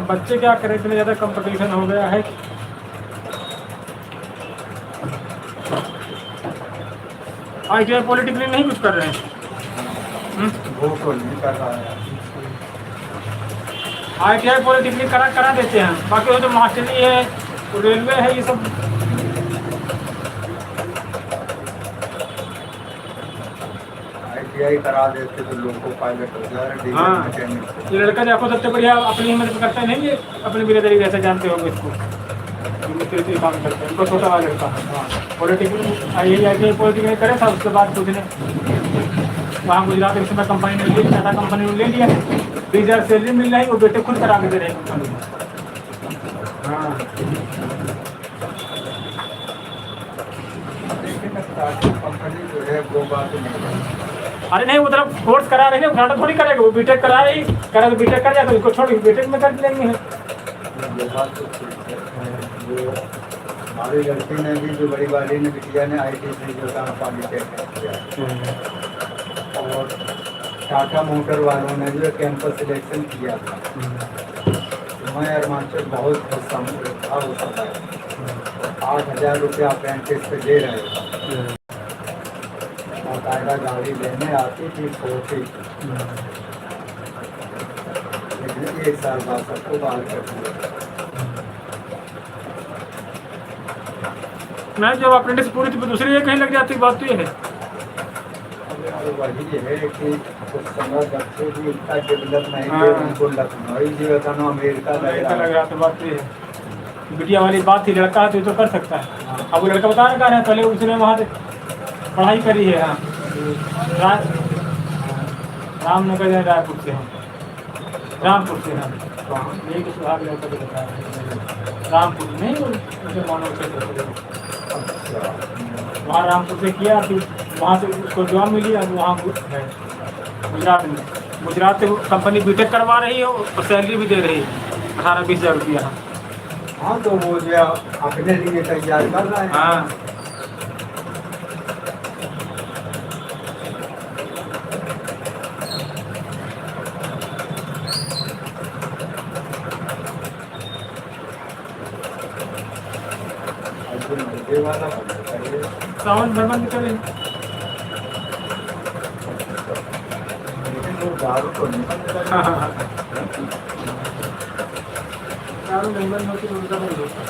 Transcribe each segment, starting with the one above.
बच्चे क्या करें, इतने ज़्यादा कंपटीशन हो गया है। ITI पॉलिटेक्निक नहीं कुछ कर रहे हैं? वो तो नहीं कर रहा है। ITI पॉलिटेक्निक करा देते हैं, बाकी वो तो मास्टरी है, रेलवे है, ये सब। ITI करा देते तो लोगों को पायलट हो जा रहे, डीजल हाँ, मैकेनिक। ये लड़का देखो सबसे बढ़िया अपनी हिम्मत करता है, नहीं ये अपनी बिरादरी जैसे जानते होंगे इसको, मिस्त्री काम करते हैं, उनको छोटा वाला लड़का। पॉलिटेक्निक ITI पॉलिटेक्निक करे था, उसके बाद कुछ नहीं, वहाँ गुजरात में समय कंपनी ने ले लिया था, कंपनी ने ले लिया, 20,000 सैलरी मिल रही, वो बेटे खुद करा के दे रहे हैं कंपनी में। हाँ, कंपनी जो है वो बात नहीं। अरे नहीं, वो तरफ कोर्स करा रही है, घाटा थोड़ी करेगा, वो बीटेक करा रही, करा तो बीटेक कर जाए तो उसको छोड़ के बीटेक में कर लेंगे। ये बात तो ठीक है। वो हमारी लड़की ने भी, जो बड़ी वाली ने, बिटिया ने IT से जो काम पॉलिटेक्निक किया, और टाटा मोटर वालों ने जो कैंपस सिलेक्शन किया था, मैं यार मास्टर बहुत था वो समय, 8,000 रुपया अप्रेंटिस पे दे रहे थे, बाकायदा गाड़ी लेने आती थी, छोटी, लेकिन 1 साल बाद सबको बाहर कर दिया। मैं जब अप्रेंटिस पूरी थी दूसरी जगह कहीं लग जाती, बात तो ये है। वही है कि कुछ समय बच्चे भी इतना डेवलप नहीं थे, उनको लखनऊ जो था ना अमेरिका लग रहा, तो बात तो ये है। बिटिया वाली बात थी, लड़का है तो ये तो कर सकता है। अब वो लड़का बता रहा है, पहले उसने वहाँ से पढ़ाई करी है। हाँ, रामनगर या रायपुर से, हम रामपुर से। हाँ, यही तो सुधार लड़का को बता रहे हैं, रामपुर नहीं, उसे मानो से वहाँ रामपुर से किया, फिर वहाँ से उसको जॉब मिली, अब वहाँ है गुजरात में। गुजरात से कंपनी बीटेक करवा रही है और सैलरी भी दे रही है 18-20 हज़ार रुपया। हाँ, तो वो जो अपने लिए तैयार कर रहा है। हाँ, ये वाला बनना चाहिए। सावन भरवन निकले। लेकिन वो दारू तो नहीं बनता। हाँ, हाँ, दारू नहीं बंद होती तो उनका नहीं होता।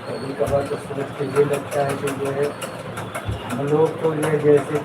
कभी कभार तो सोच के ये लगता है कि जो है हम लोग को ये जैसे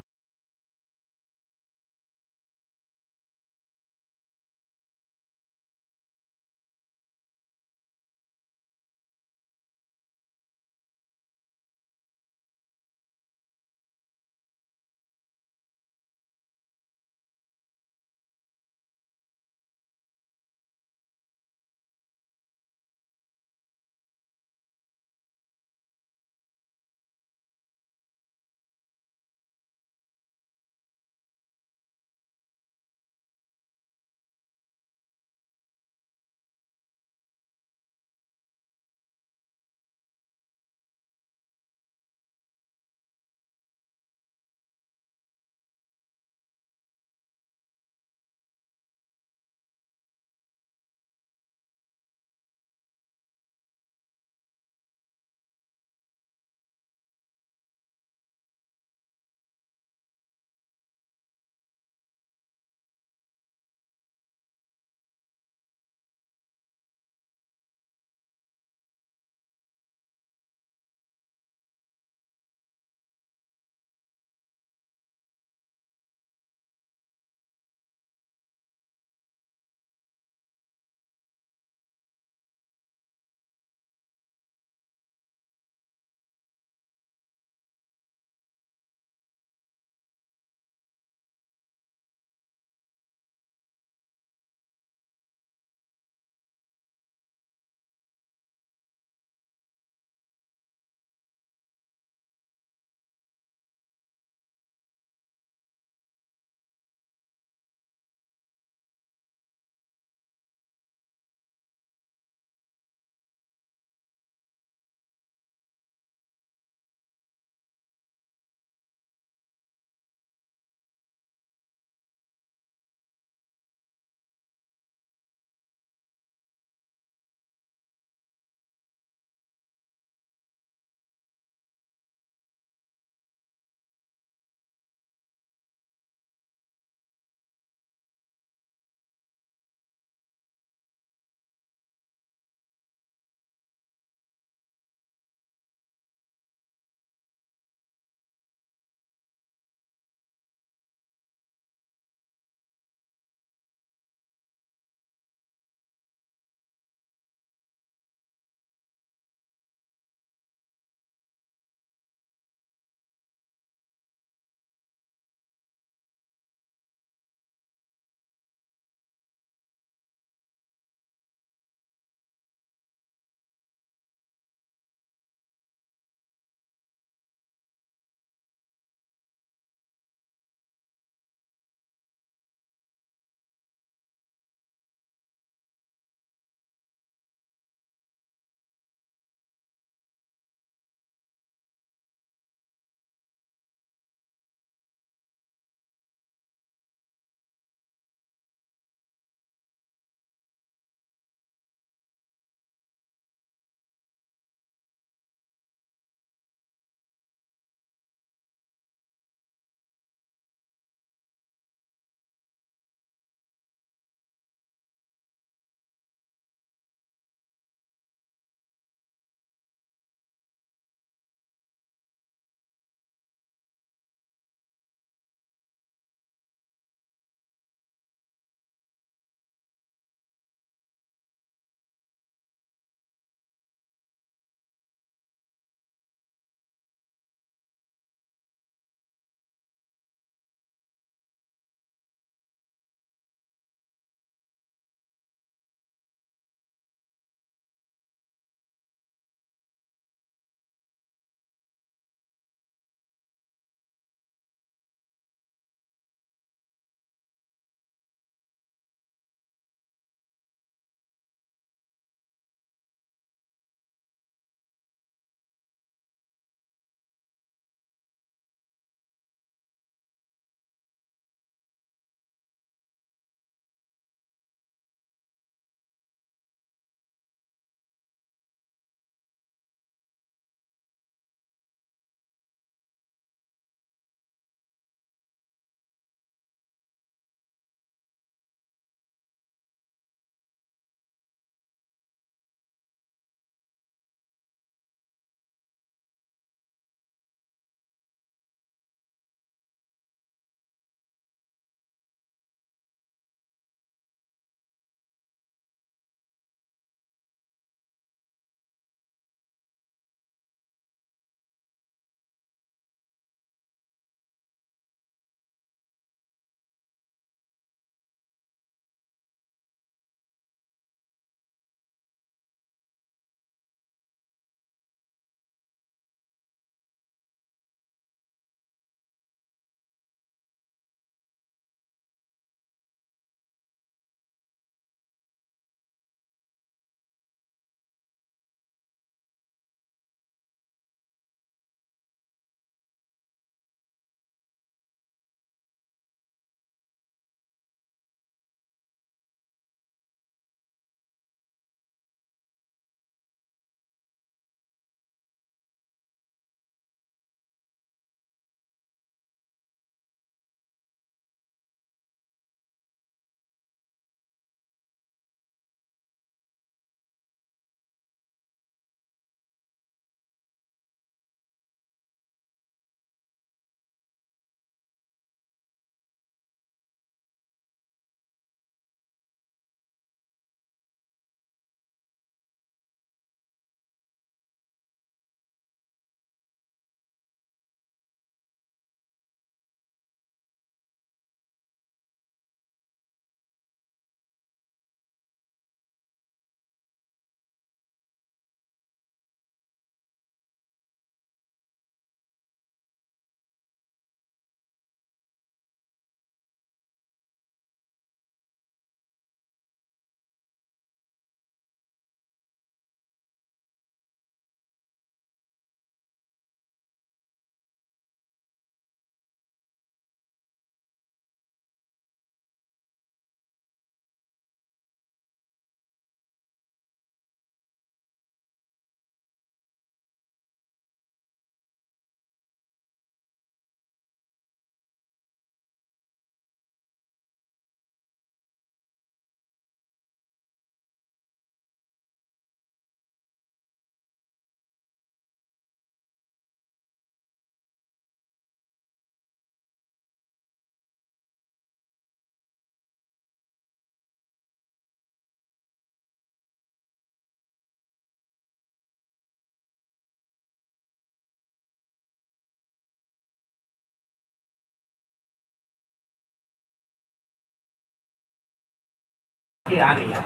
कि आ नहीं आए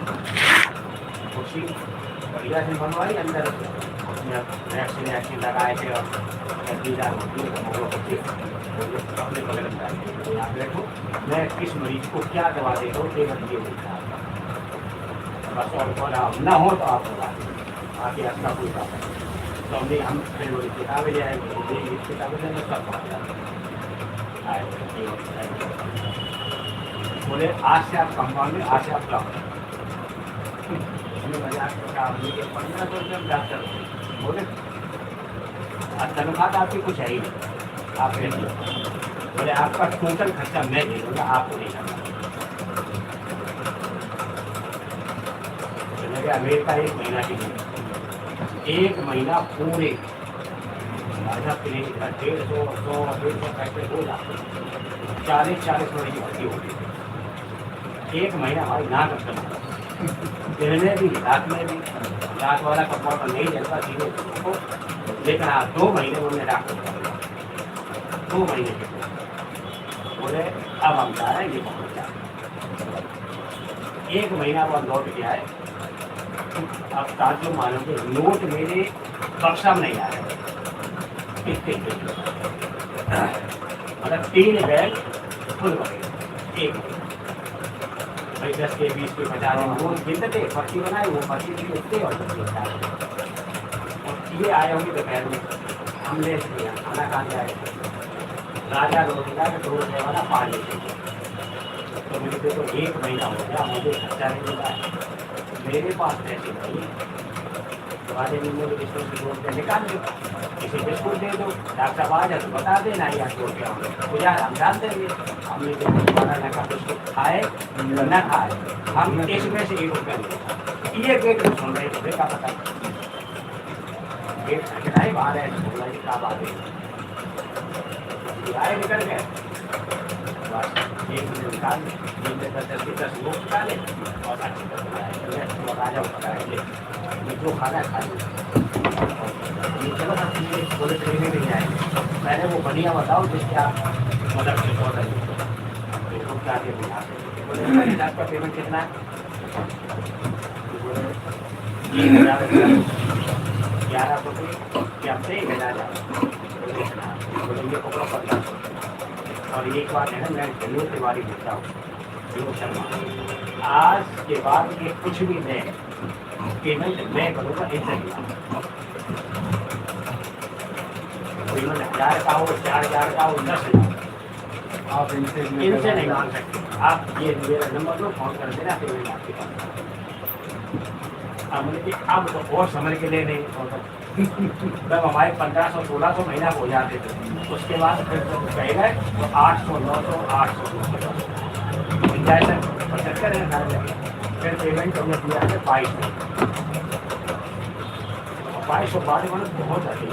कुर्सी बढ़िया से बनवाई अंदर वैक्सीन वैक्सीन लगाए थे और दीदार होती है अपने बगल में यहाँ बैठो मैं किस मरीज को क्या दवा दे रहा हूँ ये बताइए बस और ना हो तो आप बता दें आगे अपना कोई बात है तो हम फिर वो किताबें ले आएंगे किताबें लेंगे सब आए बोले आज से आप कंपाउंड में आज से आप क्लास बोले तनख्वाह तो आपकी कुछ है ही नहीं आप बोले आपका टोटल खर्चा मैं दे दूँगा आपको नहीं करना अमेरिका 1 महीना की नहीं 1 महीना पूरे राजा क्लिनिक का 150 पैसे हो जाते 40 महीने की भर्ती होगी 1 महीना हमारी ना खत्म दिन में भी रात में भी रात वाला कंपाउंडर नहीं रहता सीधे को लेकिन हाँ 2 महीने उन्होंने डॉक्टर 2 महीने के बोले अब हम जा रहे हैं ये पहुँच जाए 1 महीना बाद लौट के आए अब ताजो मानोगे नोट मेरे बक्सा में नहीं आ रहे मतलब 3 बैग फुल पकड़े 1 भाई 10 के 20 के 50 वो गिनते थे पर्ची बनाए वो पर्ची भी उठते और ये आए होंगे दोपहर में हम ले लिया खाना खाने आए राजा रोजगार के 2 रुपये वाला पानी तो मुझे देखो 1 महीना हो गया मुझे खर्चा नहीं मिला मेरे पास पैसे नहीं राजा ने मुझे बिस्कुट की रोड पे निकाल दो किसी बिस्कुट दे दो डॉक्टर साहब आ जाए तो बता देना या छोड़ के तो यार हम जान देंगे हमने जो बनाने का बिस्कुट खाए न खाए हम इसमें से 1 रुपया नहीं ये गेट सुन रहे थे का पता गेट खटखटाए बाहर है बोला जी कब आ गए आए निकल गए बस 1 मिनट निकाल 10 लोग निकाले और अच्छी तरह राजा बताए जो खाना है खा चलो हम बोले ट्रेन नहीं आएंगे मैंने वो बढ़िया बताओ जिसके आप मदद से बहुत है देखो क्या के बोले का पेमेंट कितना है 11 रुपये क्या हमसे 1000 बोले ये पकड़ो 1500 और एक बात है ना मैं जरूर तिवारी पूछता हूँ शर्मा आज के बाद ये कुछ भी नहीं पेमेंट मैं करूँगा इनसे पेमेंट 1000 का हो 4000 का हो 10,000 आप इनसे नहीं मांग सकते आप ये मेरा नंबर लो फोन कर देना पेमेंट आपके पास अब तो और समझ के लिए नहीं होता जब हमारे 1500-1600 महीना हो जाते थे उसके बाद फिर कह गए तो 800-900 गुंजाइश 75 फिर पेमेंट हमने दिया है 2200 बाद में बहुत आती है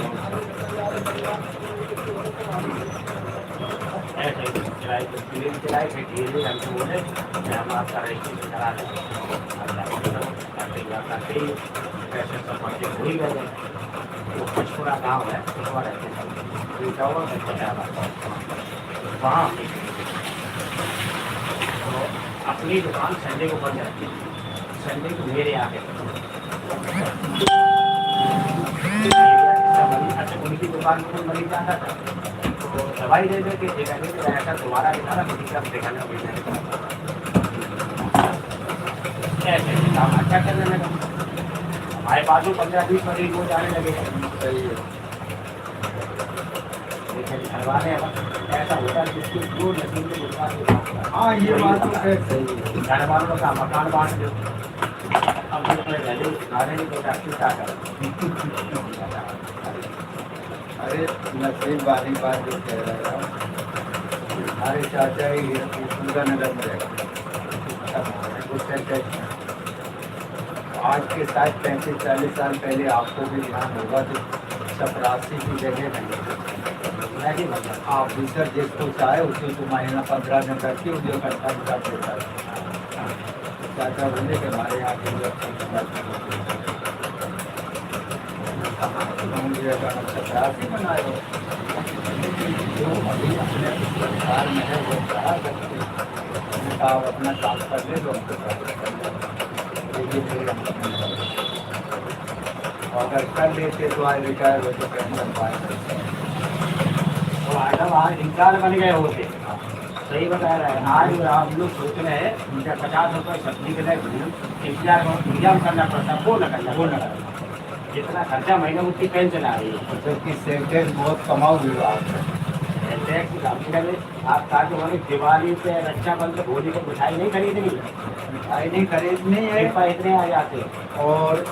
ऐसे चलाए फिर धीरे हमसे बोले हम आपका रजिस्ट्रेशन करा दें पैसे सब बच्चे हो ही गए वो पचपुरा गाँव है उसवा रहते हैं वहाँ तो अपनी दुकान संडे को बंद रहती है संडे को मेरे आके अच्छा उनकी दुकान में मरीज जाता था तो दवाई दे दे के देखा नहीं तो ऐसा दोबारा दिखाना मरीज का देखा नहीं ऐसे काम अच्छा करने लगा हमारे बाजू 15-20 मरीज वो जाने लगे सही है लेकिन घर वाले ऐसा होता है जिसकी जो नसीब में विश्वास होता है हाँ ये बात तो है सही घर वालों का मकान बांट दो अब जो अपने पहले खाने नहीं तो डॉक्टर क्या करें अरे नसीब वाली बात जो कह रहा है हमारे चाचा ही पूरा नगर में रहेगा आज के 60-35-40 साल पहले आपको भी ध्यान होगा तो चपरासी की जगह नहीं आप दूसर जिसको चाहे उसको तो महीना 15 दिन करके उसे इकट्ठा कर देता है चाचा बोले कि हमारे यहाँ के चपरासी बनाए हो जो अभी अपने सरकार में है वो कहा करते आप अपना काम कर ले तो हमको ये मेरे हमने और अगर कर लेते तो आज रिटायर होते पेंशन पाए। तो मैडम आज इंसान बन गए होते। सही बता रहे हैं। आज आप लोग सोच रहे हैं मुझे 50 रुपये सब्जी के लिए इंतजाम करना पड़ता है, वो न करना। जितना खर्चा महीने उतनी पेंशन आ रही है। जबकि सेंटेज बहुत कमाऊ विभाग है। टैक्स कभी आप ताकि बोले दिवाली पे रक्षाबंधन होली को मिठाई नहीं खरीदनी, मिठाई नहीं खरीदनी है। पैसे इतने आ जाते हैं। और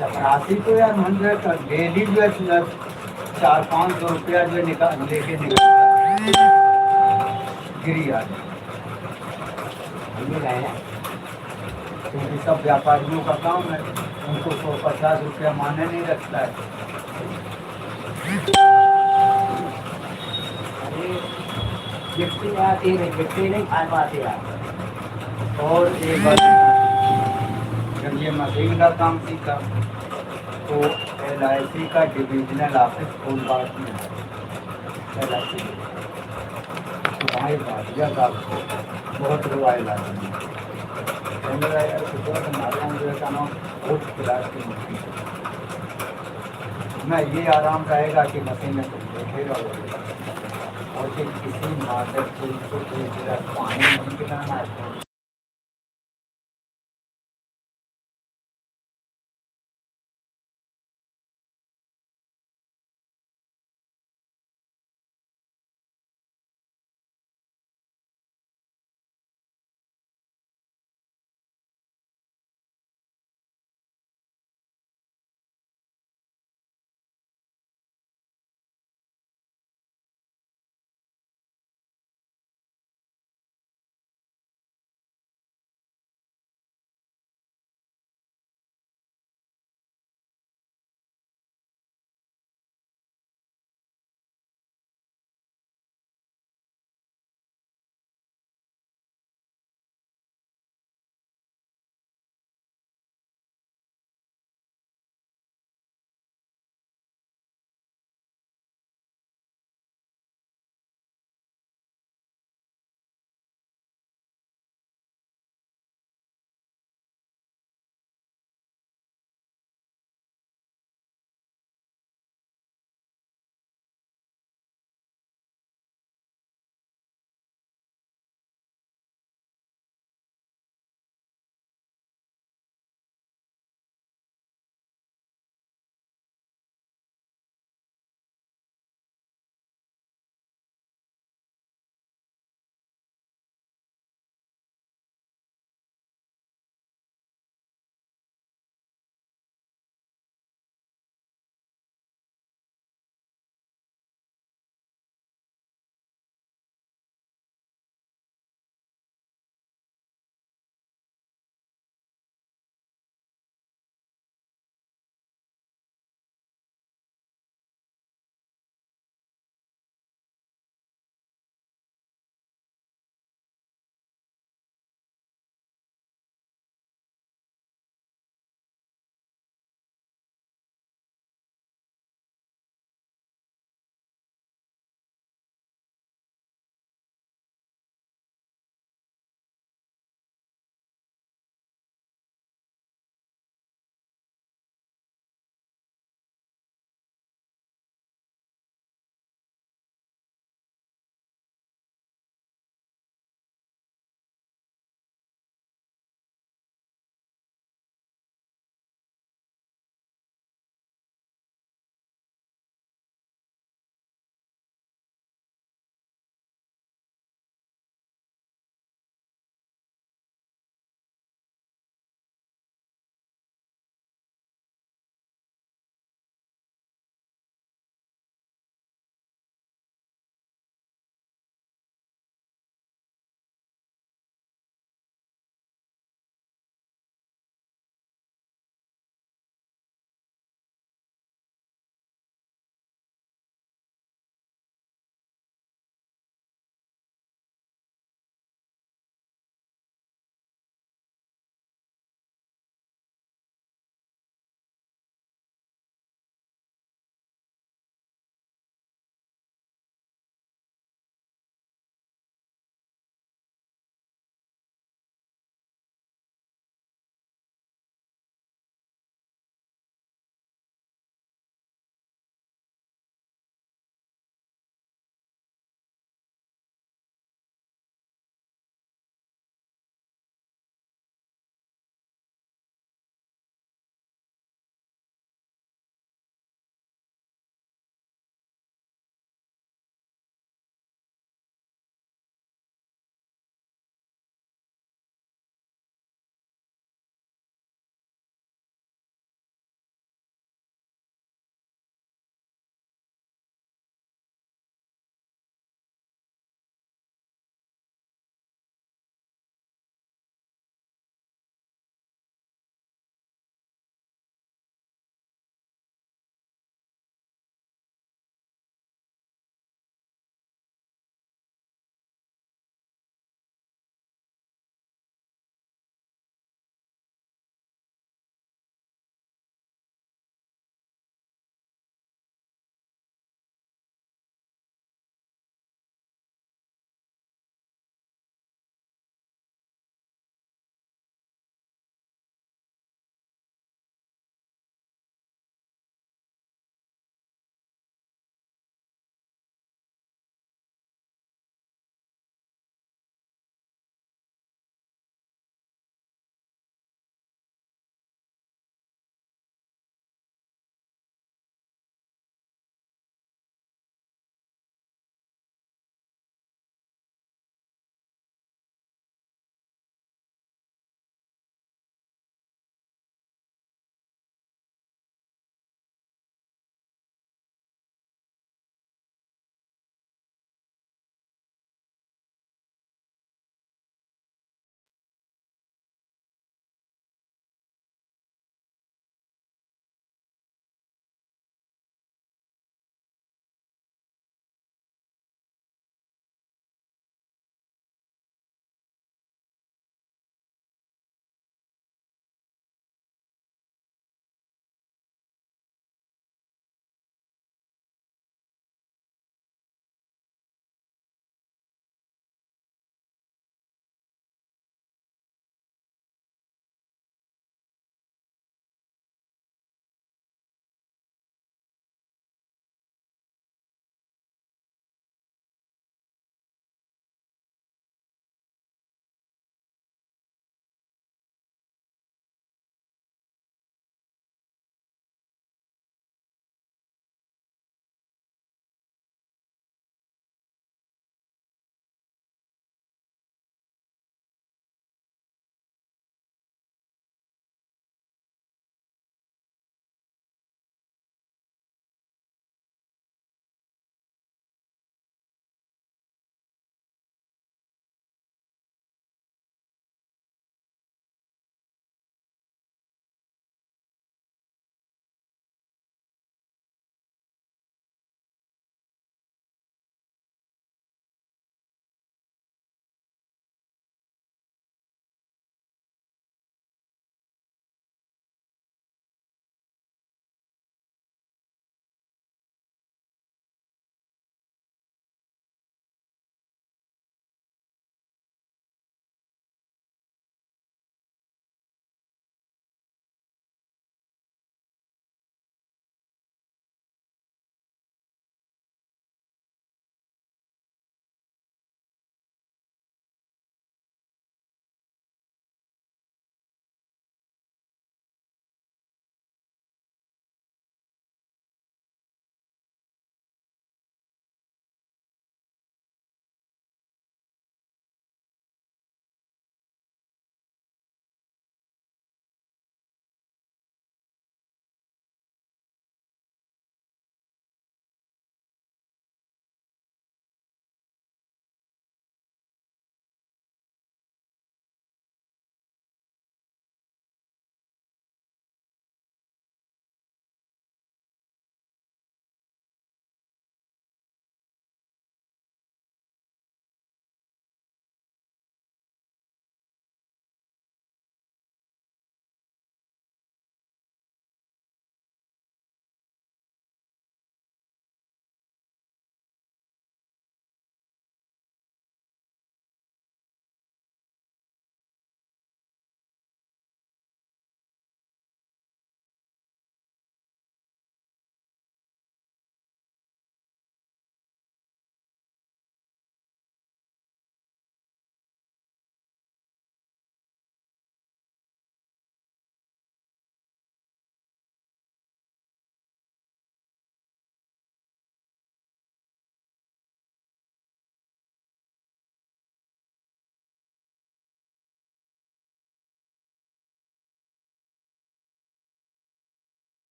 चपरासी तो यार मंदिर का डेली जो है 400-500 रुपया जो निकाल लेके निकलता है गिरी आ जाए। हम भी गए हैं। क्योंकि सब व्यापारियों का काम है, उनको 150 रुपया माने नहीं रखता है। अरे गिफ्टी आती है, गिफ्टी नहीं खा पाते आप। और एक बार जब ये मशीन का काम सीखा तो LIC का डिविजनल ऑफिस फूलबाग में है। LIC भाई भाटिया साहब को बहुत रुआई लाती है। हमारे यहाँ जो है नाम बहुत क्लास की मशीन मैं ये आराम रहेगा कि मशीन में तुम देखे रहोगे और कि किसी मादक चीज को पानी नहीं पिलाना है।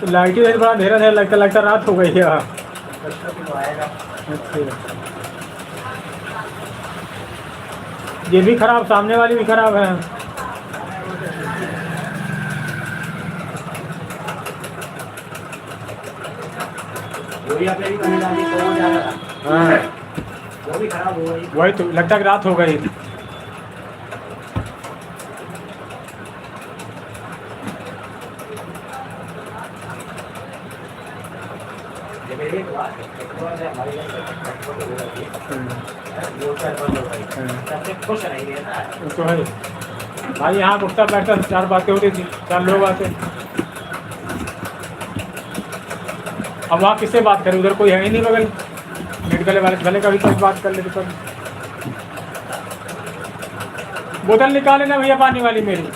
तो लाइट ही बड़ा अंधेरा अंधेरा लगता लगता रात हो गई है। बच्चों की तो आएगा। अच्छा, ये भी खराब, सामने वाली भी खराब है। यूरिया पे भी कमी डाली तो वो ज़्यादा था। हाँ, वो भी खराब हो गई। वही तो लगता है कि रात हो गई। लेकिन एक बात है, पेट्रोल से हमारी घर पे पेट्रोल की हो रही है, मोटर बंद हो गई, सबसे खुश रही है ना। वो तो है भाई, यहाँ उठता बैठता चार बातें होती थी, चार लोग आते। अब वहाँ किससे बात करें, उधर कोई है ही नहीं बगल। नेट गले वाले भले कभी कभी बात कर लेते। कभी बोतल निकाले ना भैया पानी वाली मेरी।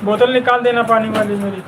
बोतल निकाल देना पानी वाली मेरी।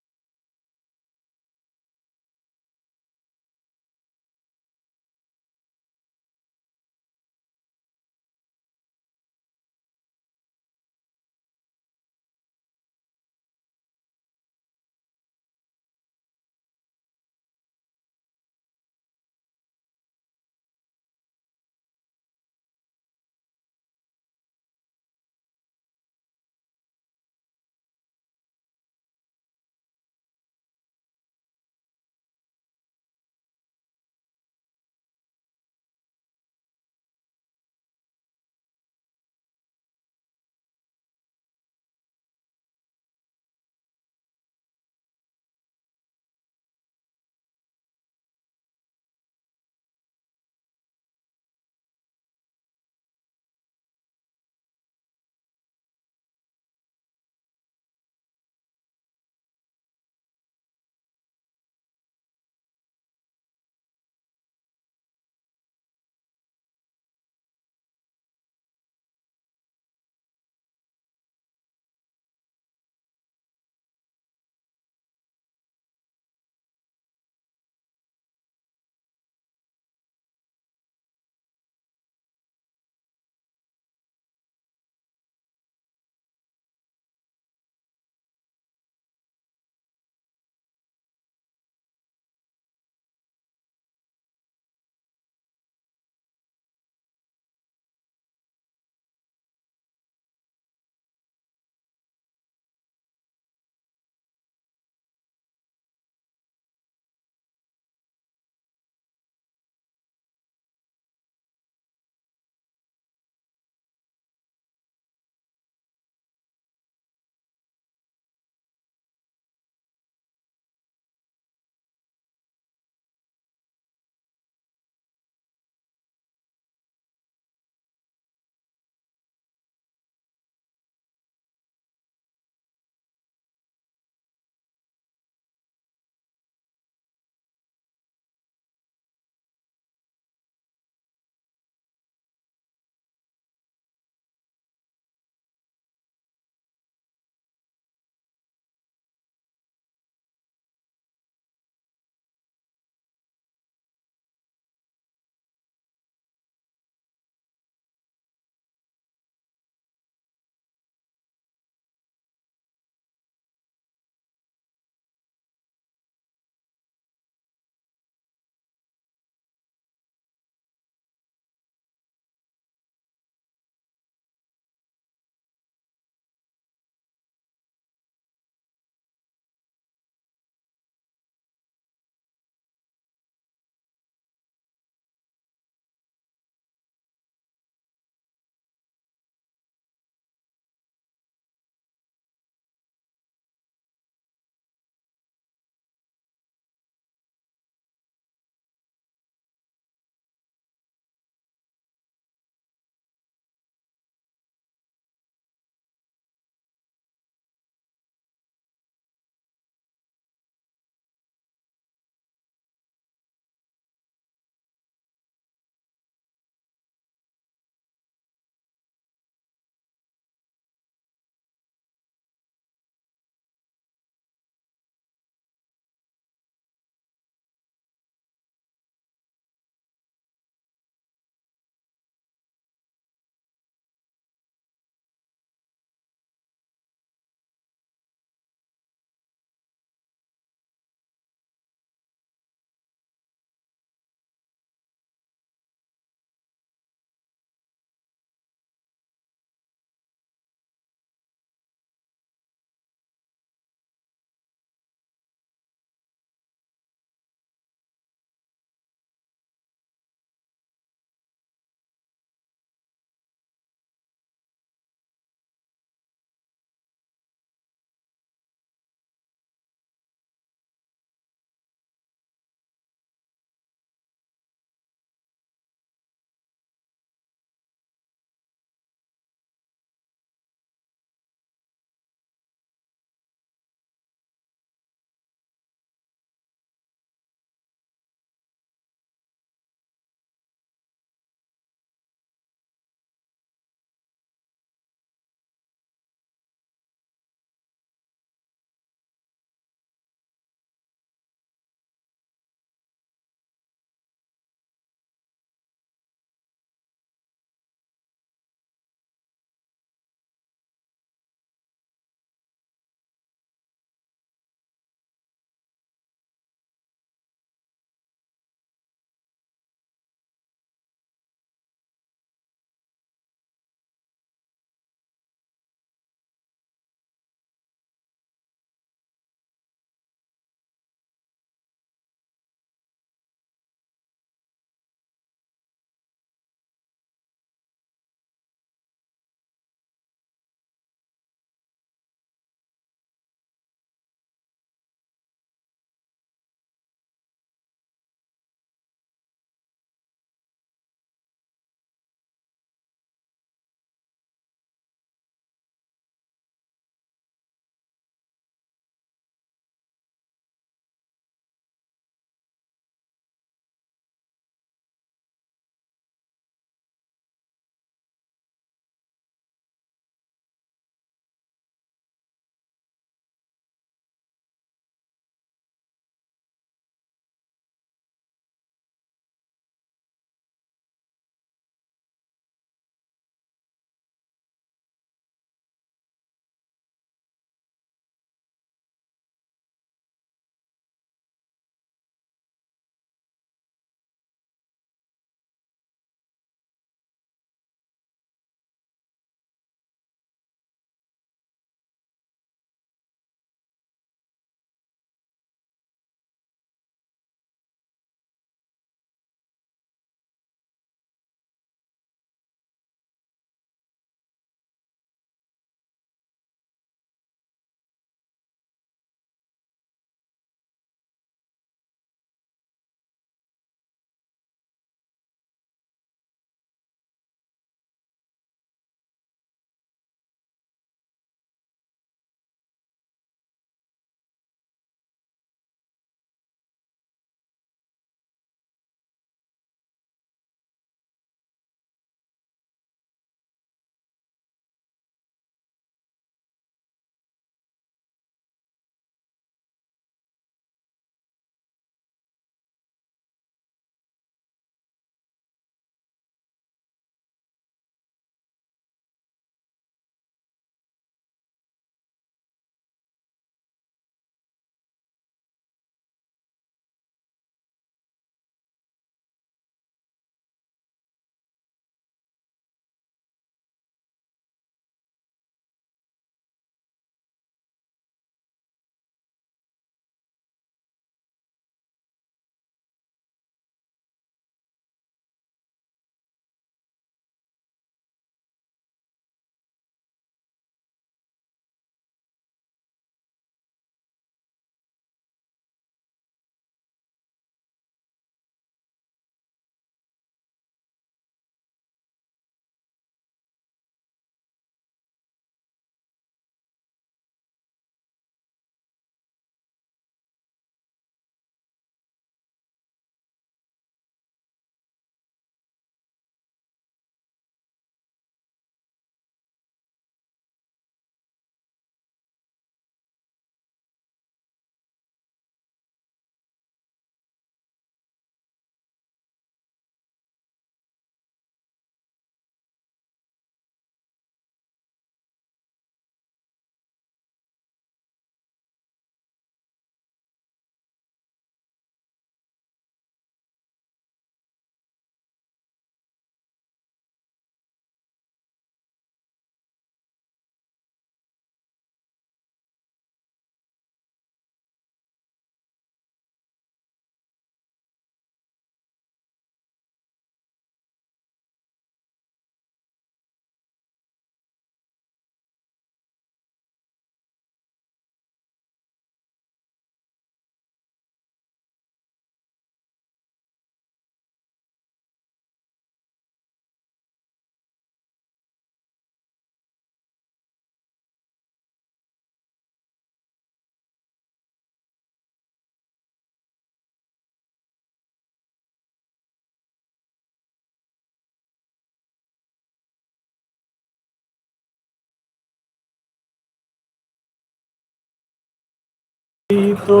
तो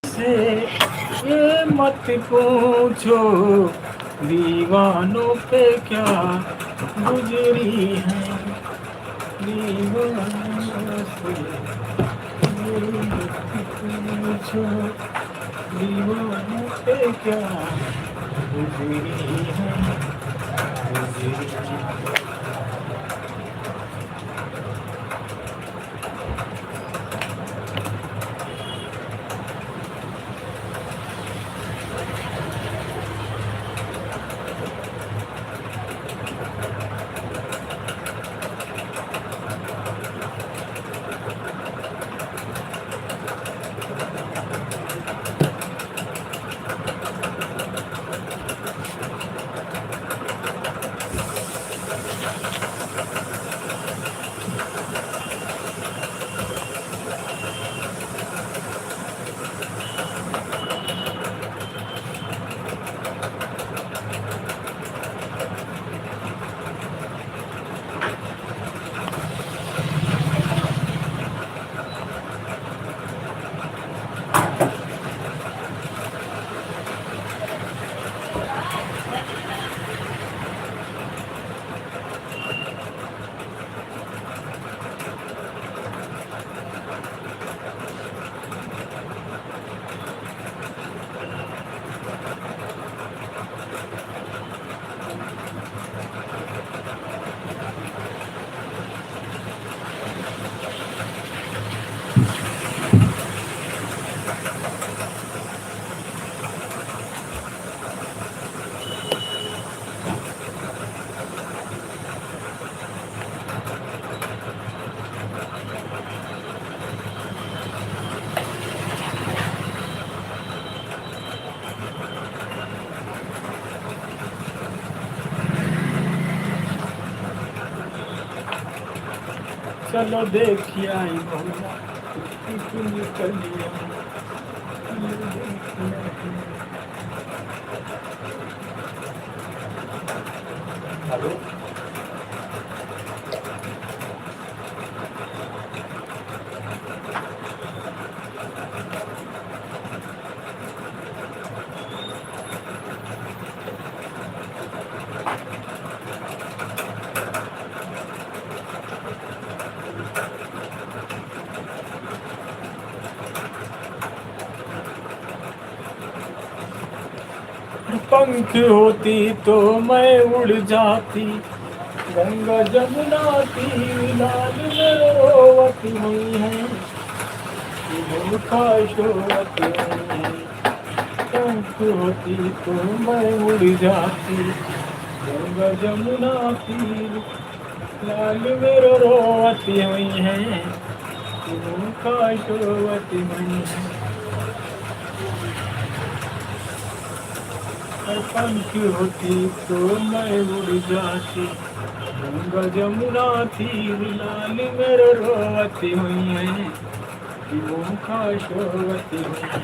से ये मत पूछो दीवानों पे क्या गुजरी है, दीवानों से ये मत पूछो दीवानों पे क्या गुजरी है, गुजरी है। चलो देखिए आई बहुला निकलिए। हेलो पंख होती तो मैं उड़ जाती, गंगा जमुना तीर लाल रोवती हुई है, शोवती हुई है। पंख होती तो मैं उड़ जाती, गंगा जमुना तीर लाल मेरो रोवती हुई है, शोवती हुई है। पंख होती तो मैं उड़ जाती, गंगा जमुना तीर लाल मेरो रोवती हुई है, शोवती हुई है।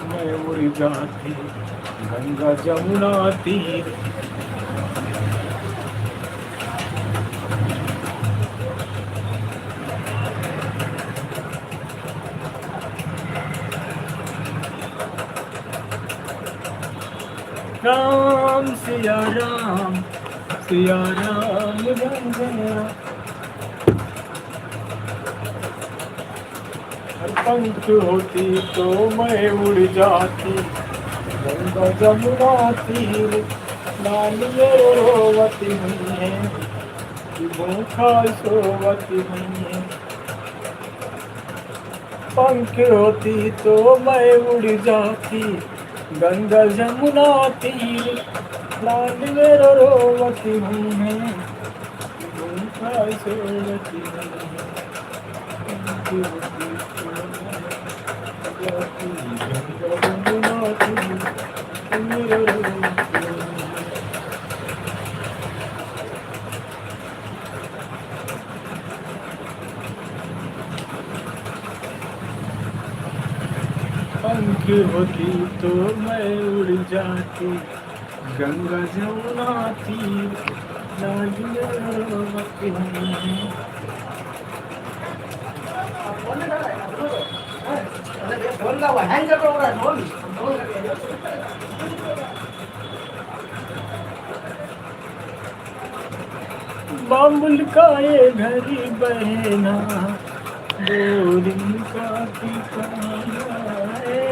मैं उड़ जाती गंगा जमुना तीर। राम सिया राम राम राम। पंख होती तो मैं उड़ जाती, गंगा जमुना तीर लाल मेरो रोवती हुई है, भूखा सोवती हुई है। पंख होती तो मैं उड़ जाती, गंगा जमुना तीर लाल मेरो रोवती हूँ मैं गंगा सोवती हूँ गंगा जमुना तीर मेरो रोवती हूँ। पंख होती तो मैं उड़ जाती गंगा जमुना तीर लाल मेरो रोवती हूँ। बाबुल का ये घड़ी बहना दो दिन का ठिकाना है।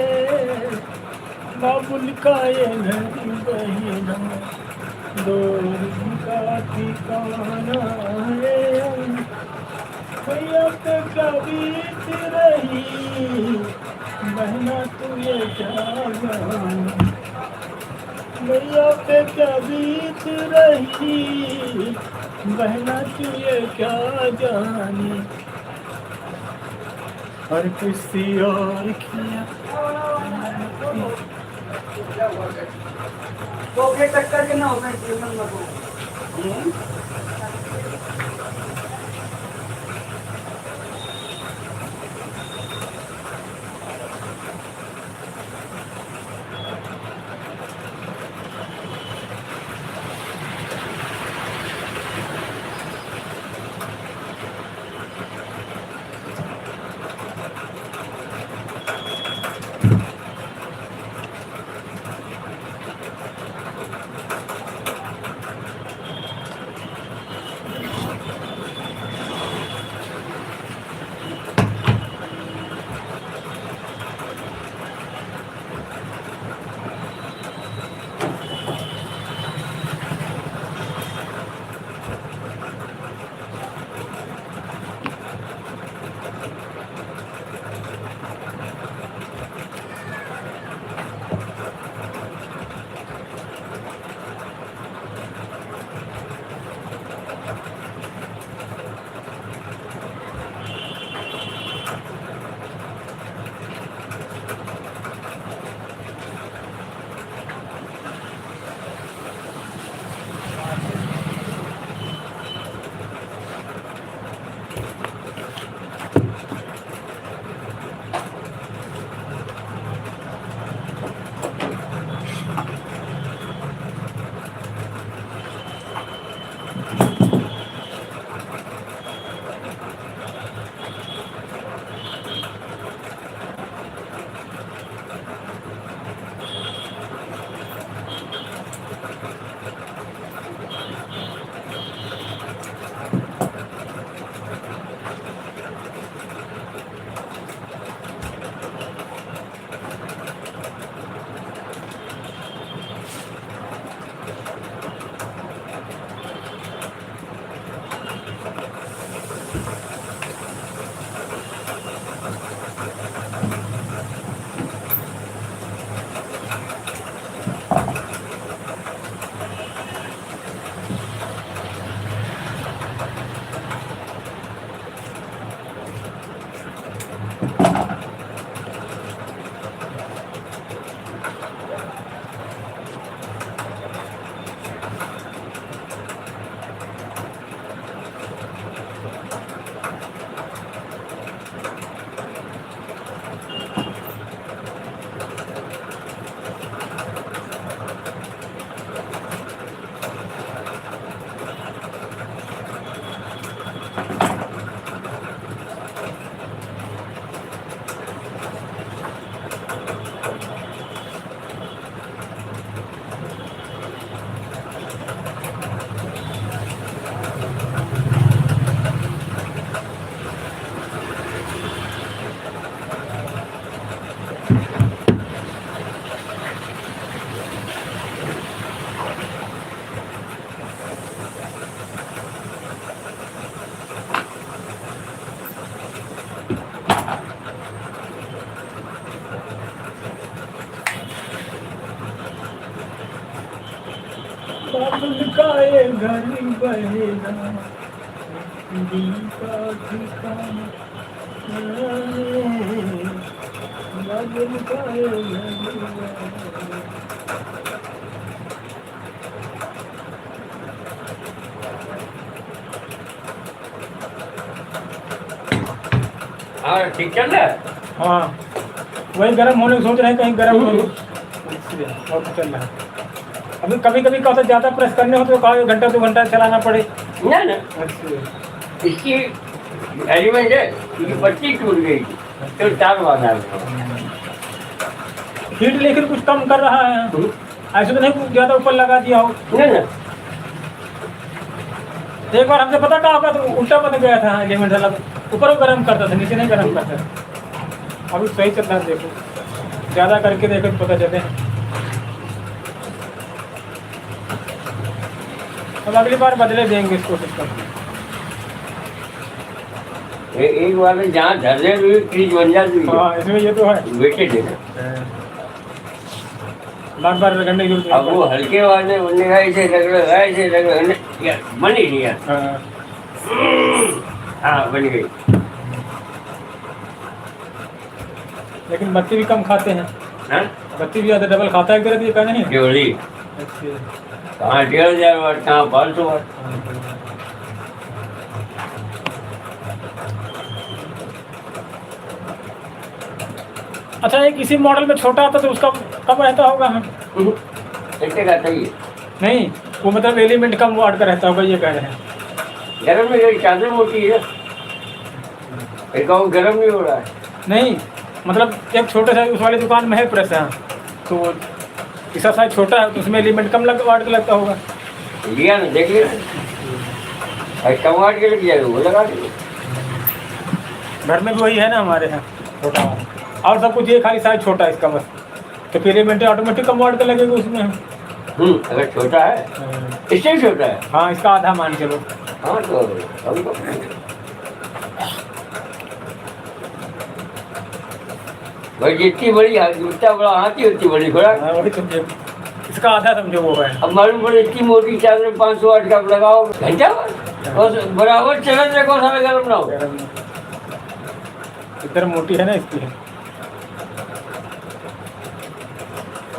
बाबुल का ये घड़ी बहना दो दिन का ठिकाना है। भैया पे क्या बीत रही बहना तू ये क्या जाने। भैया पे क्या बीत रही बहना तू ये क्या जाने। और किसी और किया तो फिर टक्कर के ना होना चाहिए। उनका ये घर बहेगा दिल का ठिकाना लगन का ये घर बहेगा। हाँ ठीक चल रहा है। हाँ वही गर्म होने को सोच रहे हैं कहीं गर्म हो इसलिए और चल रहा है। अभी कभी कभी क्या ज़्यादा प्रेस करने हो तो कहा 1 घंटा 2 घंटा चलाना पड़े। ना ना इसकी एलिमेंट है, इसकी पट्टी टूट गई थी तो तार बांधा हीट लेकिन कुछ कम कर रहा है, ऐसे तो नहीं कुछ ज़्यादा ऊपर लगा दिया हो। ना ना एक बार हमसे पता क्या होगा तो उल्टा बन गया था एलिमेंट वाला, ऊपर गर्म करता था नीचे नहीं गर्म करता था। अभी सही चल रहा है, देखो ज़्यादा करके देखो तो पता चले। अब अगली बार बदले देंगे इसको सिस्टम। एक बार में जहाँ धरने हुई क्रीज बन जाती है। हाँ इसमें ये तो है बेटे देना बार बार रगड़ने की अब वो हल्के वाले उन्हें ऐसे रगड़ बन ही नहीं है। हाँ बन गई। लेकिन बत्ती भी कम खाते हैं। हाँ बत्ती भी ज़्यादा डबल खाता है करती है क्या नहीं? केवली अच्छा कहाँ 1500 वाट कहाँ 500 वाट। अच्छा एक इसी मॉडल में छोटा आता तो उसका कम रहता होगा। हम ऐसे का चाहिए नहीं वो मतलब एलिमेंट कम वाट का रहता होगा ये कह रहे हैं। गर्म में गई चादर मोटी है, एक गाँव गर्म नहीं हो रहा है। नहीं मतलब एक छोटे सा उस वाली दुकान में है प्रेस है तो इसका साइज छोटा है तो उसमें एलिमेंट कम वाट का लगता होगा। लिया ना देख लिया कम वाट के लग जाएगा वो लगा दे। घर में भी वही है ना हमारे यहाँ छोटा वाला, और सब कुछ ये खाली साइज छोटा है इसका बस, तो फिर एलिमेंट ऑटोमेटिक कम वाट का लगेगा उसमें। अगर छोटा है इससे भी छोटा है। हाँ इसका आधा मान चलो। हाँ तो हम तो भाई जितनी बड़ी जितना बड़ा हाथी उतनी बड़ी घोड़ा। हाँ, वही तो इसका आधा समझो वो है। अब मालूम पड़े इतनी मोटी चादर 500 वाट का लगाओ घंटा और बराबर चलन रखो सारे गर्म ना हो। इधर मोटी है ना इसकी,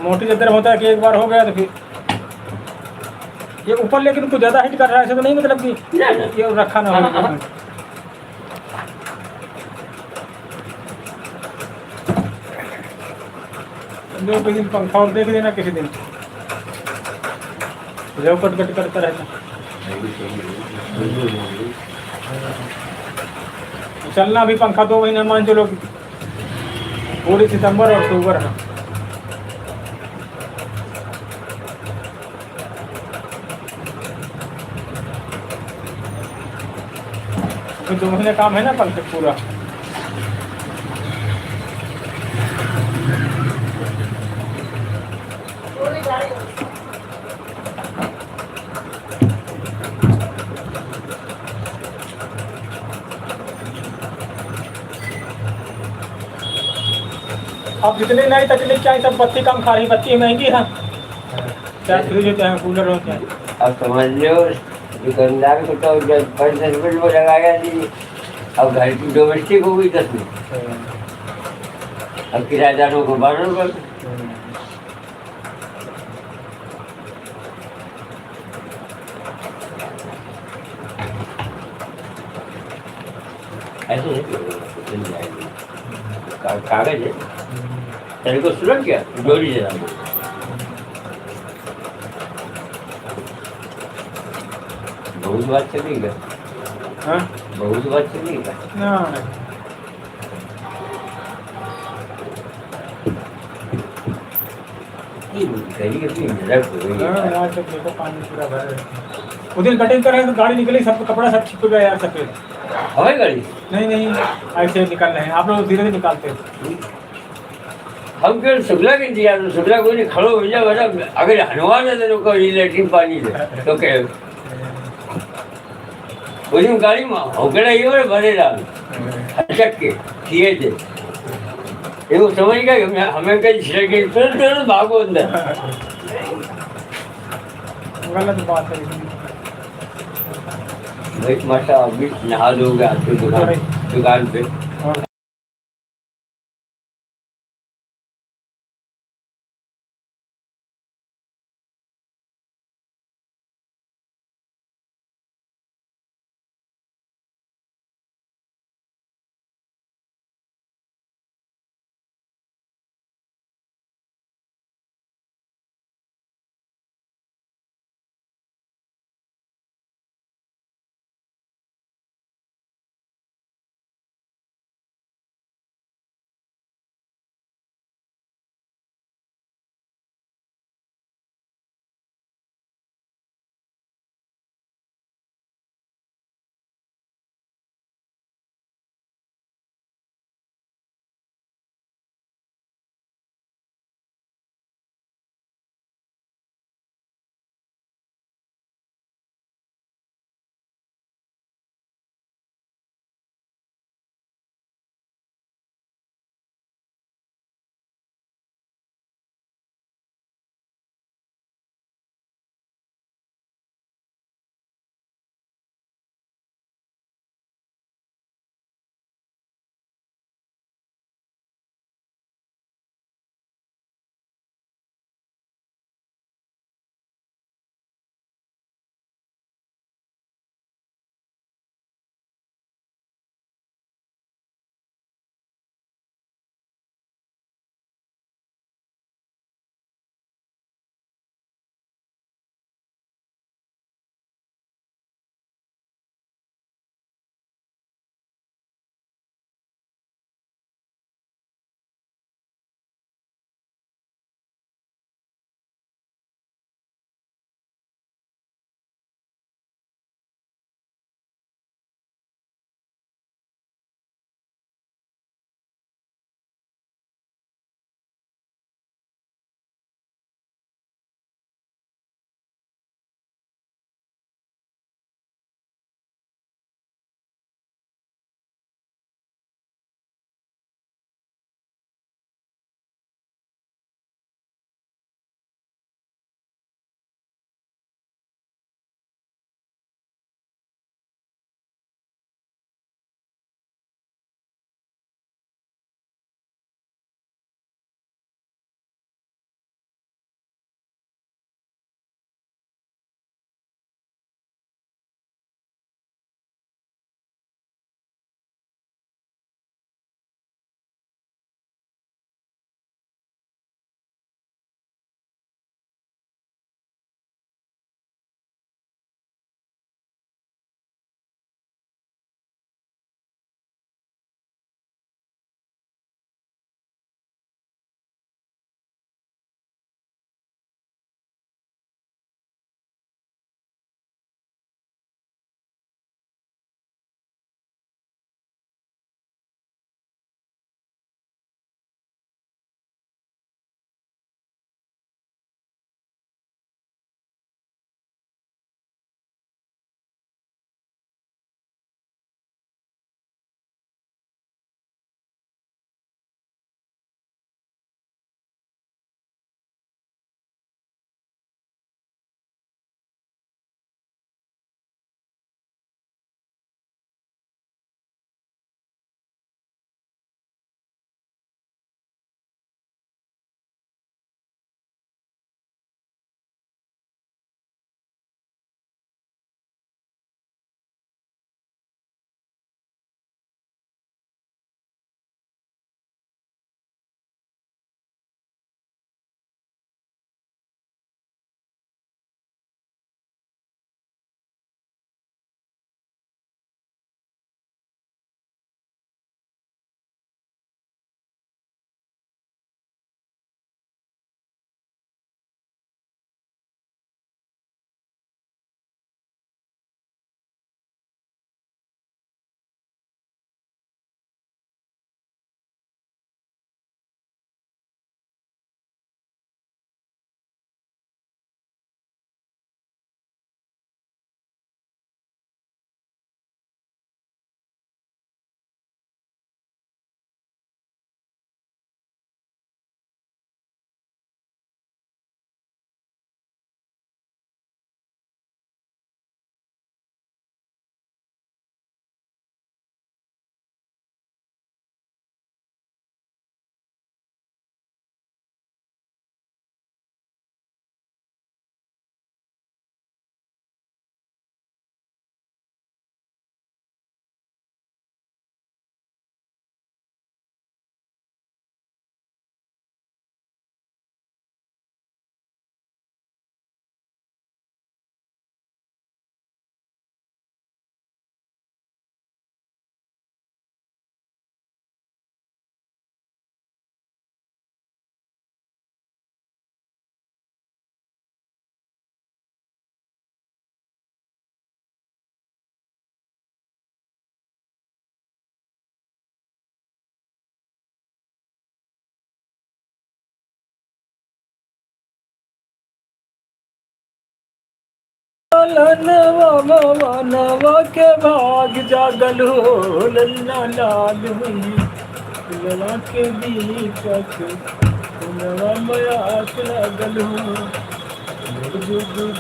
मोटी इधर होता है कि एक बार हो गया तो फिर ये ऊपर लेकिन कुछ ज़्यादा हिट कर रहा है ऐसा तो नहीं मतलब कि ना ना ये रखा ना हो। जो किसी दिन पंखा और देख देना किसी दिन जो कट कट करता रहता। चलना भी पंखा 2 महीने मान चलो पूरी सितंबर और अक्टूबर है। तो 2 महीने काम है ना पंखे पूरा। अब जितने नई तकनीक चाहे सब बत्ती कम खा रही, बत्ती महंगी है चाहे फ्रिज होते हैं कूलर होते हैं। अब समझ लो दुकानदार को तो 5 रुपये में लगाया नहीं, अब घर की डोमेस्टिक हो गई 10 में, अब किराएदारों को 12 रुपये। ऐसे नहीं जाएगी कागज है तेरे को सुलझ गया जोड़ी दे रहा हूँ। बहुत बात चलेगा। हाँ बहुत बात चलेगा ना कहीं अपनी नजर हो गई है। यार जब देखो पानी पूरा भर उस दिन कटिंग कर रहे तो गाड़ी निकली सब कपड़ा सब छिप गया यार सफेद। हवाई गाड़ी नहीं नहीं ऐसे निकल रहे हैं आप लोग धीरे धीरे निकालते हो। हम केवल शुक्ला के दिया तो शुक्ला कोई नहीं खड़ो हो जाए बड़ा अगर हनवान है तो कोई लेटरिन पानी से तो क्या उसी गाड़ी में होकड़ा ही और भरेला हचक के किए थे ये वो समझ गया कि हमें कहीं छिड़के तुरंत भागो अंदर। गलत बात है लेकिन भाई माशा अभी नहा लोगे आपकी दुकान पे और लालनवा नवा नवा के भाग जागल हो ललना लाल हुई फुलवा के दीपक फुलवा मयास लागल हो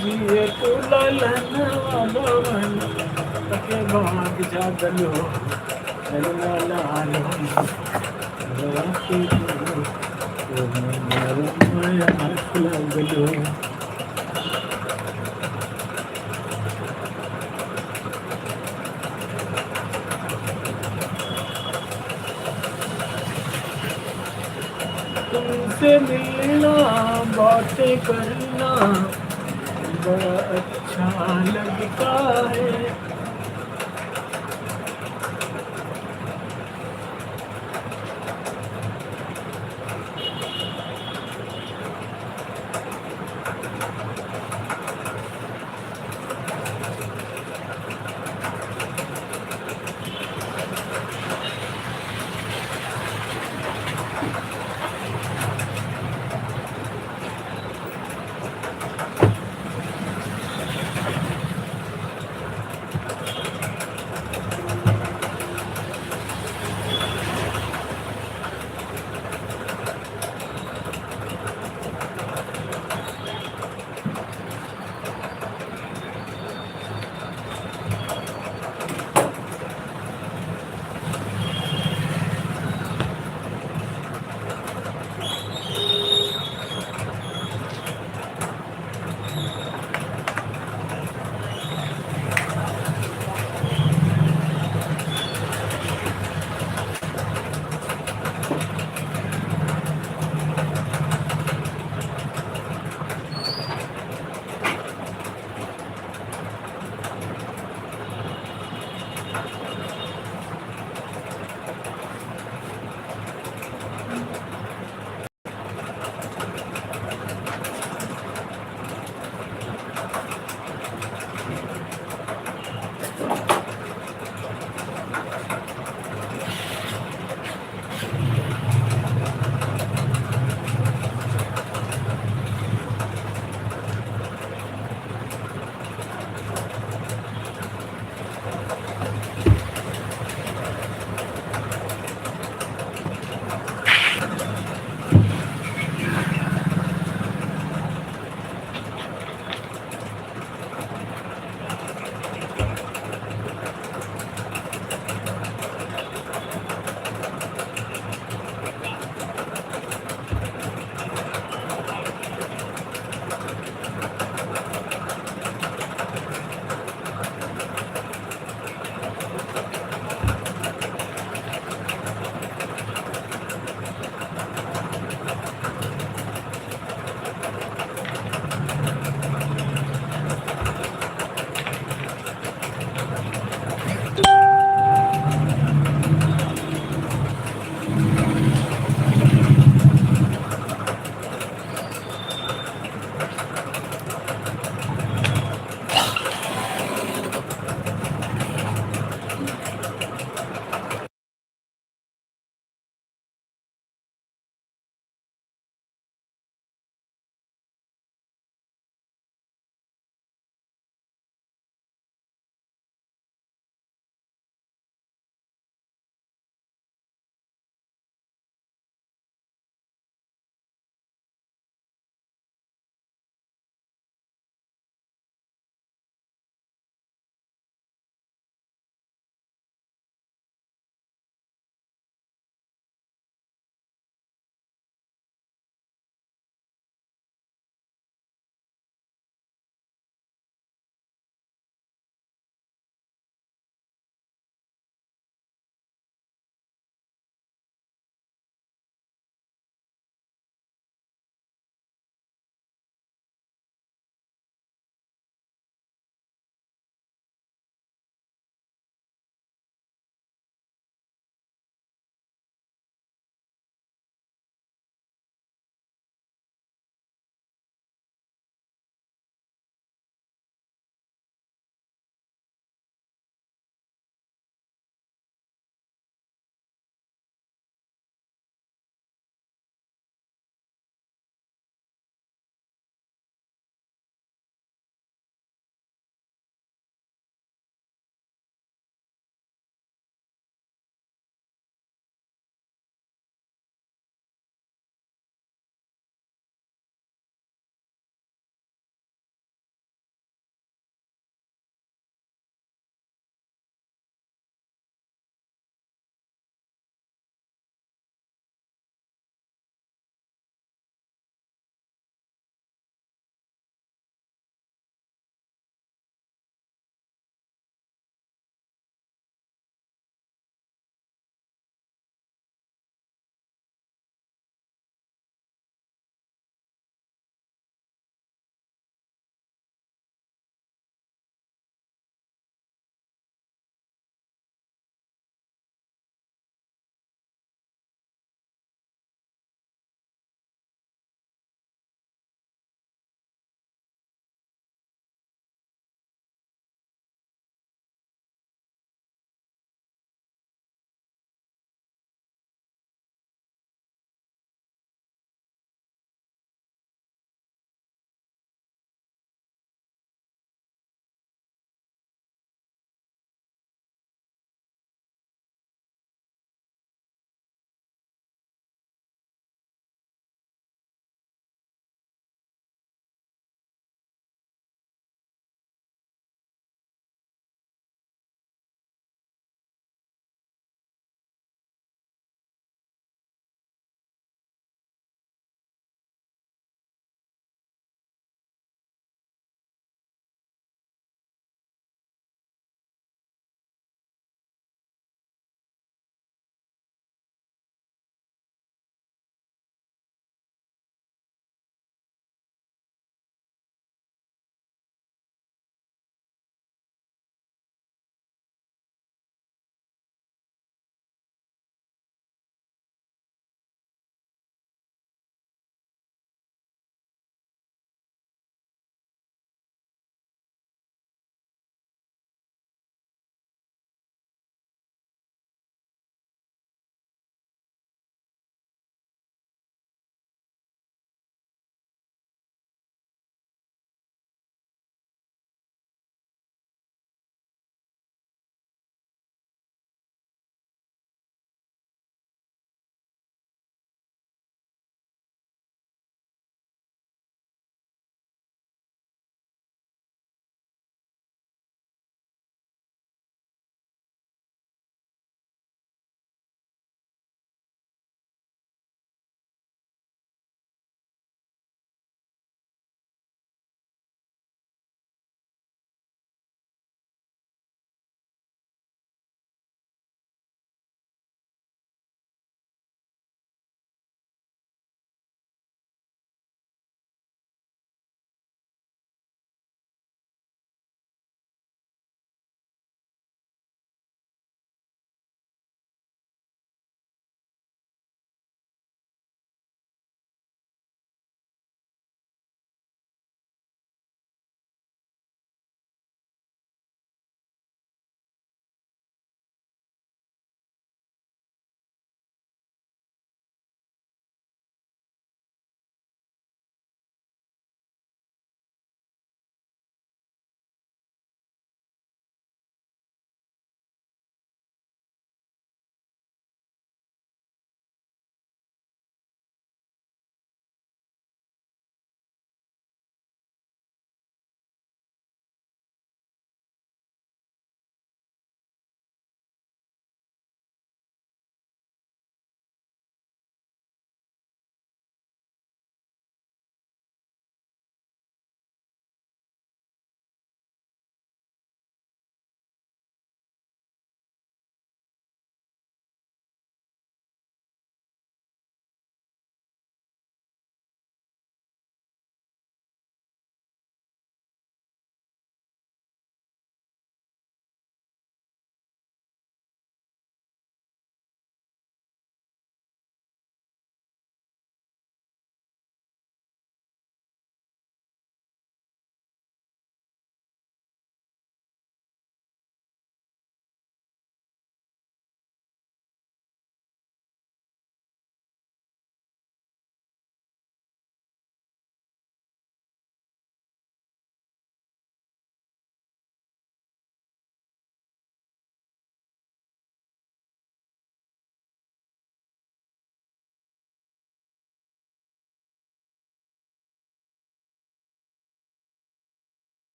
जिए तो लालनवा नवा नवा के भाग जागल हो ललना लाल हुई फुलवा के दीपक मयास लागल हो तुमसे मिलना बातें करना बड़ा अच्छा लगता है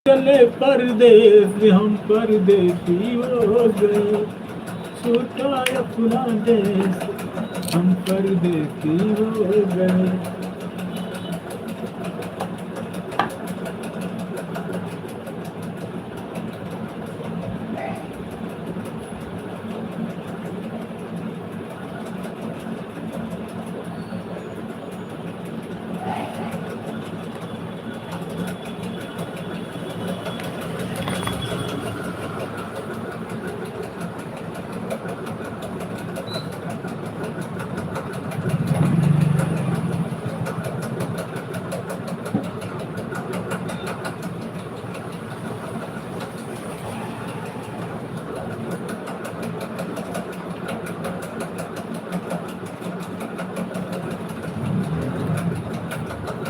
चले परदेस हम परदेसी हो गए, छूटा अपना देश हम परदेसी हो गए।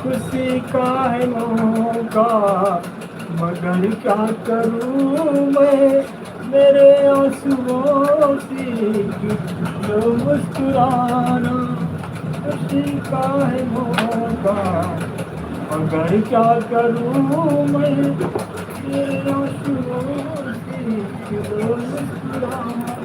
खुशी का है मौका मगर क्या करूं मैं, मेरे आंसुओं से जो मुस्कुराना। खुशी का है मौका मगर क्या करूं मैं, मेरे आंसुओं से जो मुस्कुराना।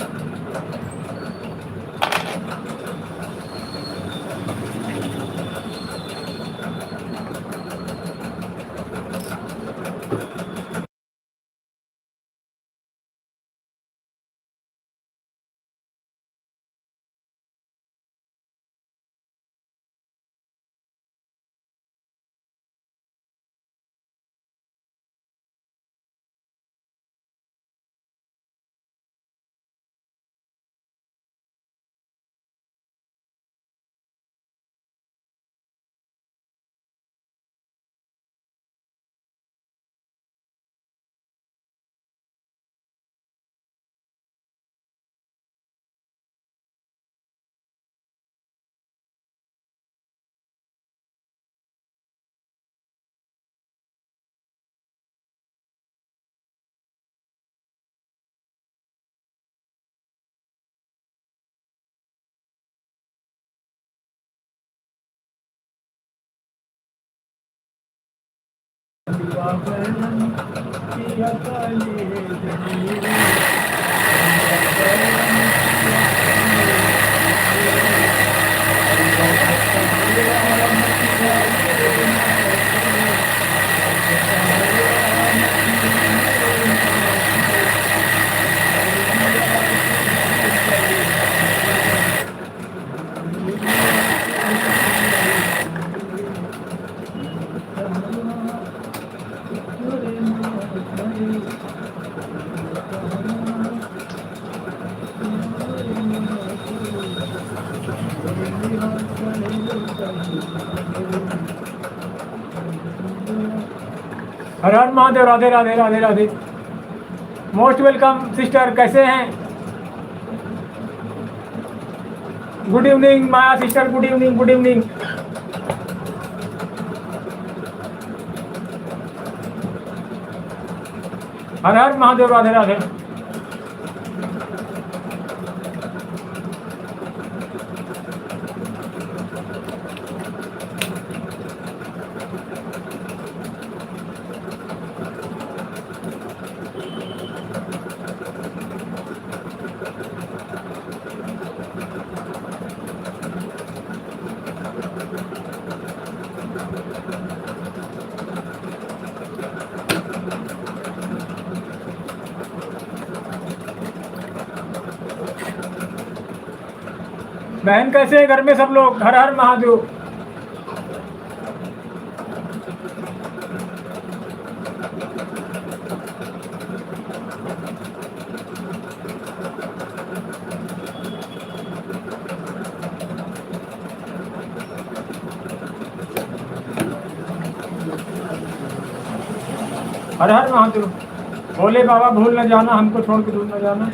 Har Har Mahadev, Radhe Radhe Radhe Radhe. Most welcome sister, कैसे हैं? Good evening Maya sister, good evening good evening. Har Har Mahadev, Radhe Radhe. बहन कैसे हैं घर में सब लोग? हर हर महादेव। हर हर महादेव। भोले बाबा भूल न जाना, हमको छोड़ के दूर न जाना।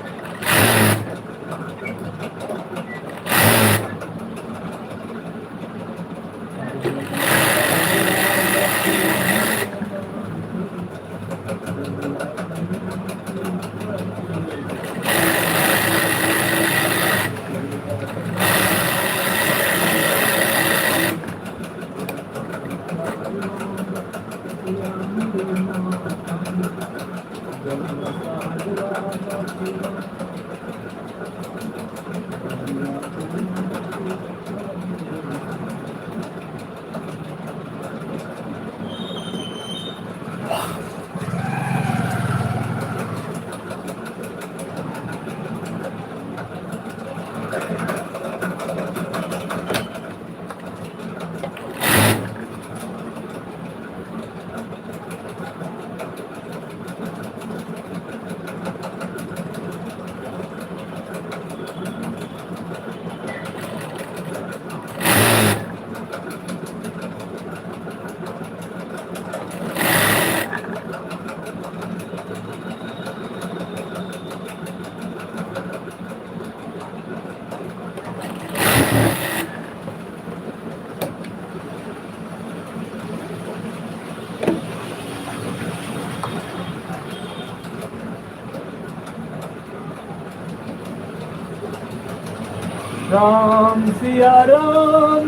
राम सिया राम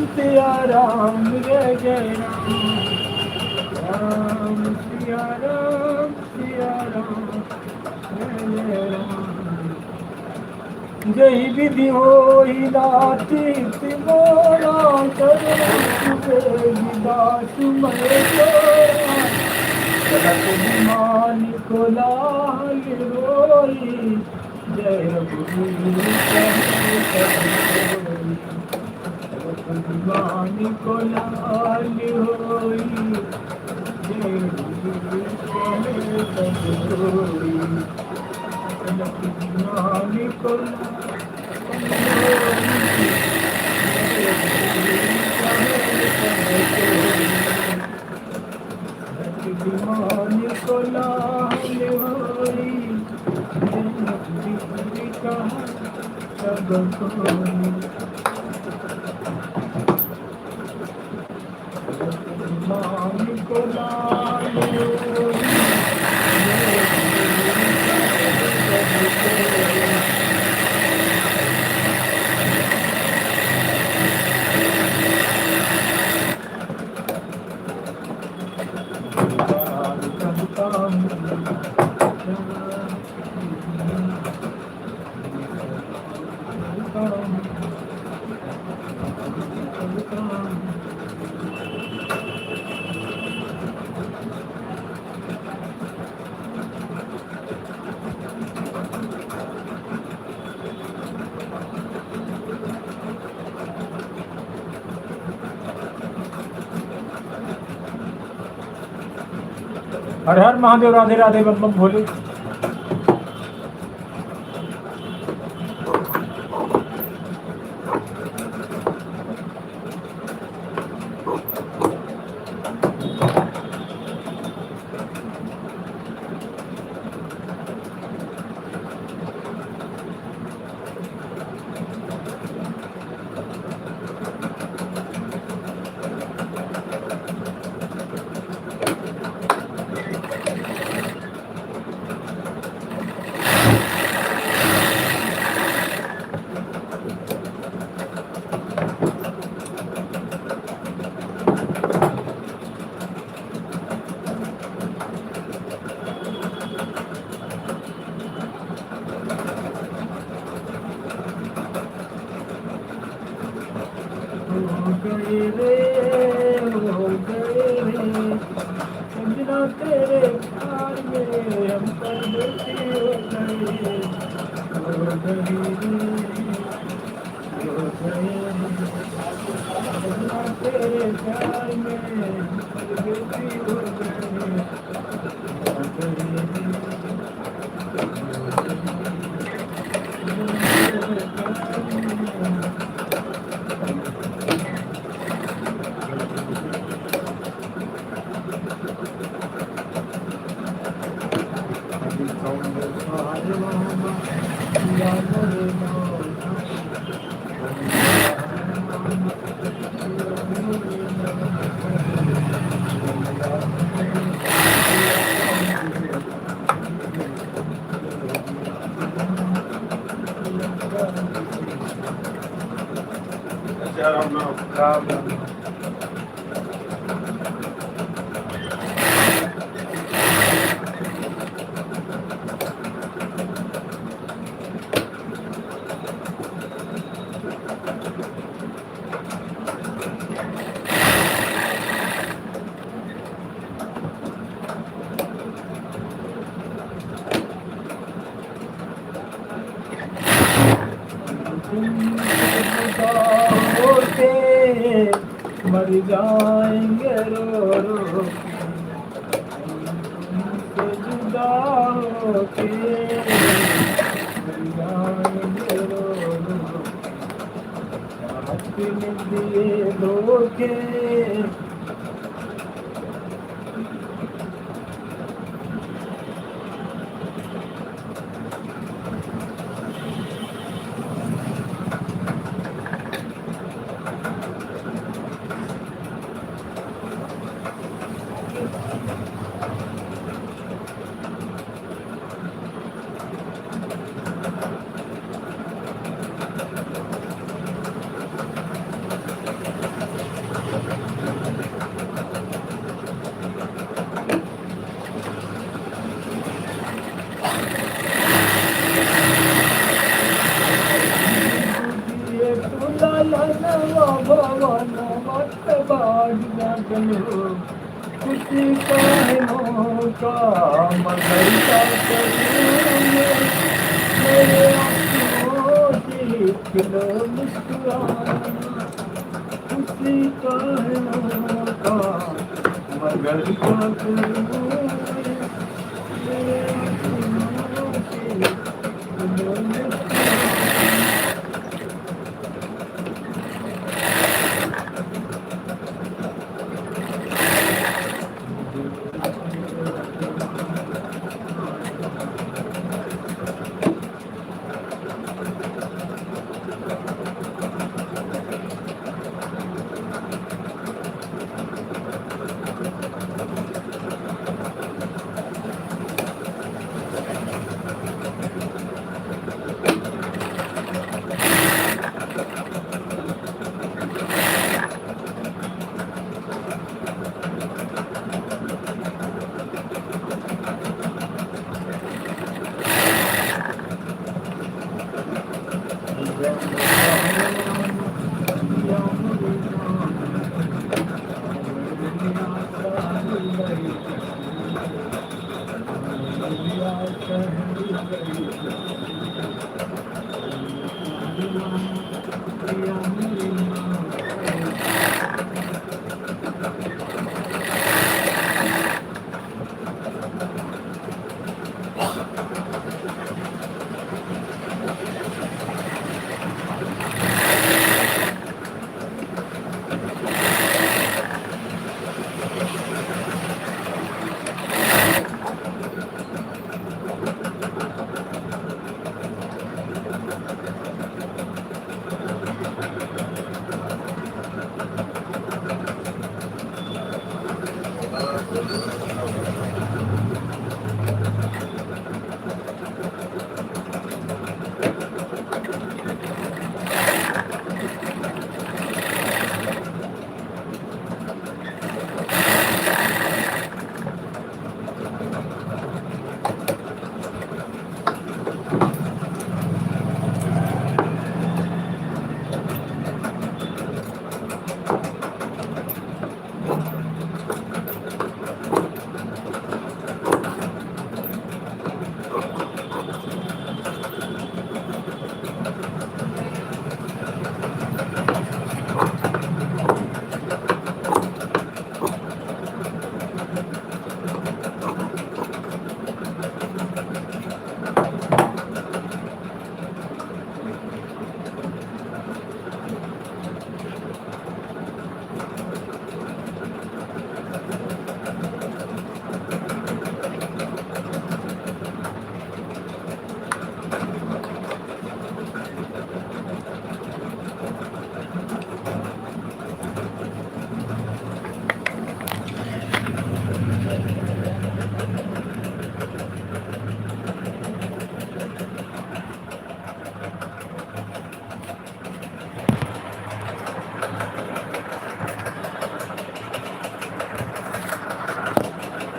जय जय राम सिया राम जय जय राम। जय विधि होई नाती मोरा करे दास मान को लाल रोई जय मान को लाल होई जय मान को मान को लाल होई सब कोई मान को लाल होई हर हर महादेव राधे राधे बम बम भोले। गए रे संजना तेरे प्यार में हम परदेसी हो गए संजना तेरे प्यार में हम परदेसी हो मर जाएंगे रो रो तुमसे जुदा होके मर जाएंगे रो रो अपने दिए धोखे तुला भवन मत बाड़िया गलो खुशी का है मौका मगर का मेरे आंखों से खिलो मुस्कुराना खुशी का है मौका मगर का मेरे आंखों से खिलो मुस्कुराना। Thank you.